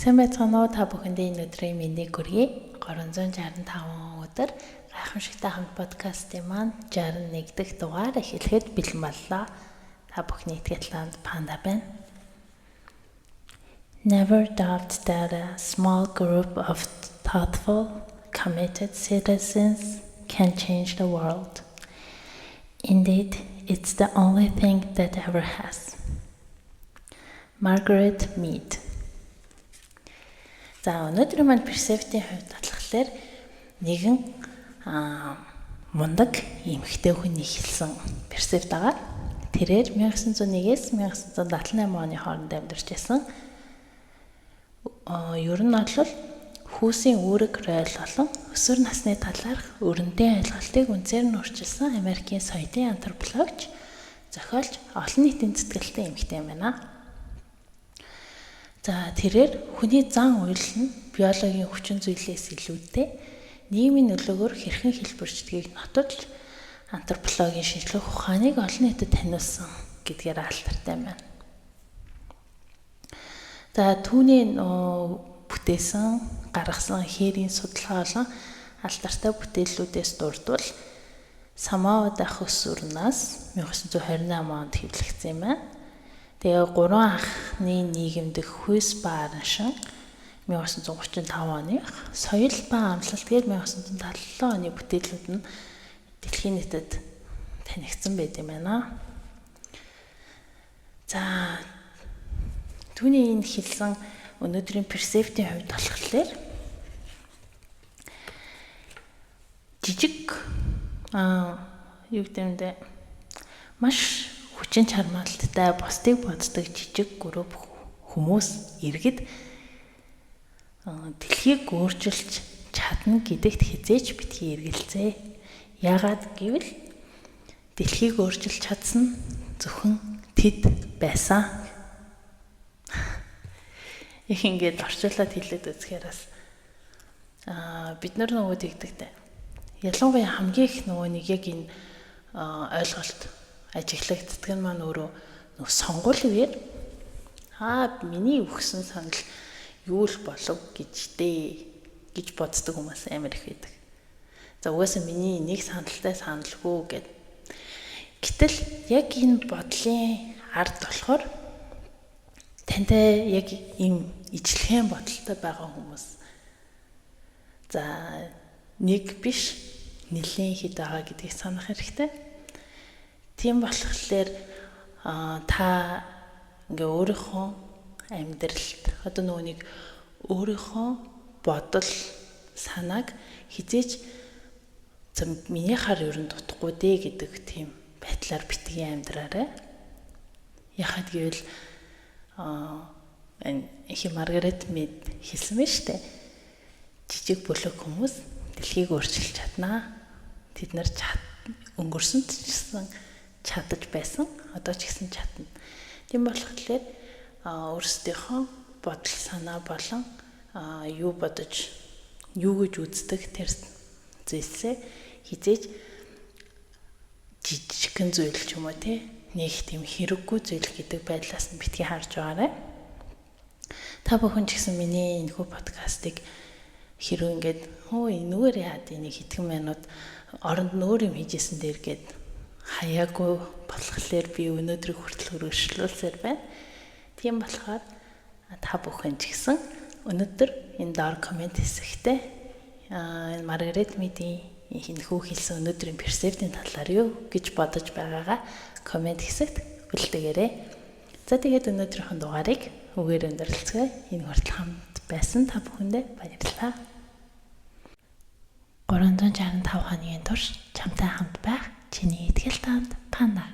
Сайн байцгаана уу та бүхэндээ энэ өдрийн мэндийг хүргэе. 365 өдөр гайхамшигтай хамт подкастын маань 61 дахь дугаар эхлэхэд бэлэн боллоо. Та бүхний итгэл панда байна. Never doubt that a small group of thoughtful, committed citizens can change the world. Indeed, it's the only thing that ever has. Margaret Mead. За өнөөдрийн маань персептийн хувьд батлахлаар нэгэн мундаг эмэгтэй хүн ихэлсэн персепт байгаа. Тэрээр 1901-ээс 1978 оны хооронд амьдарч байсан. Ер нь бол хүүсийн үүрэг ройл болон өсвөр насны талаарх өрөндийн ойлголтыг үнээр нь өөрчилсөн Америкийн соёлын антропологч, зохиолч, олон нийтийн зэтгэлтэй эмэгтэй юм байна. За тэрээр хүний зан үйл нь биологийн хүчин зүйлээс илүүтэй нийгмийн нөлөөгөөр хэрхэн хэлбэрчдгийг нотолж антропологийн шинжлэх ухааныг олон нийтэд таниулсан гэдгээр алдартай байна. За түүний бүтээсэн гаргасан хээрийн судалгаа болон алдартай бүтээлүүдээс дурдвал Самоа дахь өсвөрнөөс 1928 онд хэвлэгдсэн юм байна. Тэгээ 3 анхны нийгэмдэх хүйс ба араншин 1935 оных, соёл ба амлалт гээд 1977 оны бүтээлүүд нь дэлхийн нийтэд танигдсан байт юм байна. За түүний энэ хэлсэн өнөөдрийн персептийн хувьд болохоор жижиг юу гэмдэ маш хүчин чармаалттай бусдыг боддог жижиг групп хүмүүс иргэд дэлхийг өөрчилж чадна гэдэгт хизээч битгий эргэлзээ. Яагаад гэвэл дэлхийг өөрчилж чадсан зөвхөн тэд байсан. Их ингээд орчуулад хэлээд үзэхээр бас бид нар нөгөө тэгдэгтэй. Ялангуяа хамгийн их нөгөө нэг яг энэ ойлголт ажиглагддаг нь маань өөрөө нөх сонгуул үеэр миний өгсөн санал юу л болов гэж боддог хүмүүс амар их байдаг. За угаасаа миний нэг саналтай саналгүй гэд. Гэтэл яг энэ бодлын ард болохоор тантай яг ийм ижлэхэн бодолтой байгаа хүмүүс. За нэг биш нэлээд хэд байгаа гэдгийг санах хэрэгтэй. Тийм болохоор та ингээ өөрийнхөө амьдралд одоо нөгөө нэг өөрийнхөө бодол санааг хизээч миний хар ерөн дутхгүй дээ гэдэг тийм байдлаар битгий амьдраарай. Яхад гэвэл энэ Маргарет Мид хэлсэн байна шүү дээ. Жижиг бүлэг хүмүүс дэлхийг өөрчилж чаднаа. Тэд нар өнгөрсөнд ч гэсэн чадаж байсан, одоо ч гэсэн чадна. Тийм болохоор өөрсдийнхөө бодол санаа болон юу бодож, юу гэж үздэг тэр зүйлсээ хизээж жижигхэн зүйл ч юм уу тий нэг тийм хэрэггүй зүйл гэдэг байдлаас нь битгий харж байгаарай. Та бүхэн ч гэсэн миний энэхүү подкастыг хэрвээ ингээд энэгээр яад энийг хэдхэн минут оронд нөөр юм хийжсэн дээр гээд хаяагүй болохоор би өнөөдрийг хүртэл хөргөжлүүлсээр байна. Тийм болохоор та бүхэн ч гэсэн өнөөдөр энэ доор комент хэсэгтээ энэ Маргарет Мидийн энэхүү хэлсэн өнөөдрийн персептийн талаар юу гэж бодож байгаагаа комент хэсэгт үлдээгээрэй. За тэгээд өнөөдрийнхэн дугаарыг үгээр өндөрлөцгөө. Энэ хүртэл хамт байсан та бүхэндээ баярлалаа. 365 хоногийн турш чамтай хамт байх чиний итгэл таанд панда.